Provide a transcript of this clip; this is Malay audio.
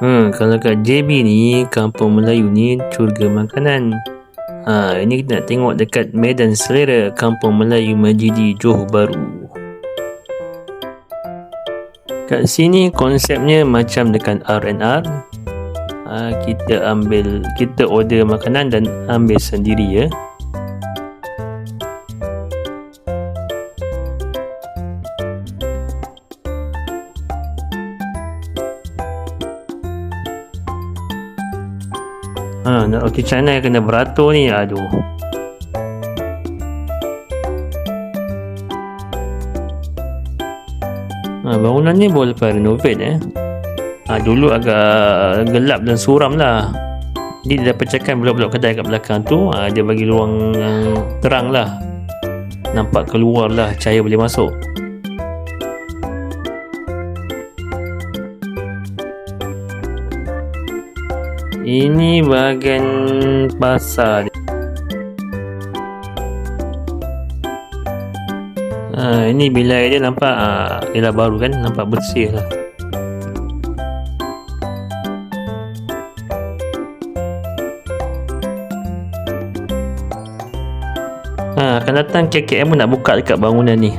Kalau kat JB ni, Kampung Melayu ni syurga makanan. Ini kita nak tengok dekat Medan Selera, Kampung Melayu Majidi, Johor Bahru. Kat sini konsepnya macam dekat R&R. Kita order makanan dan ambil sendiri ya. Nak roti canai kena beratur ni, aduh. Bangunan ni boleh lepas renovate dulu agak gelap dan suram lah. Jadi dia dah pecahkan blok-blok kedai kat belakang tu. Dia bagi ruang yang terang lah, nampak keluar lah, cahaya boleh masuk. Ini bahagian pasar. Ini bilai dia nampak dia dah baru kan, nampak bersih lah. Akan datang KKM pun nak buka dekat bangunan ni.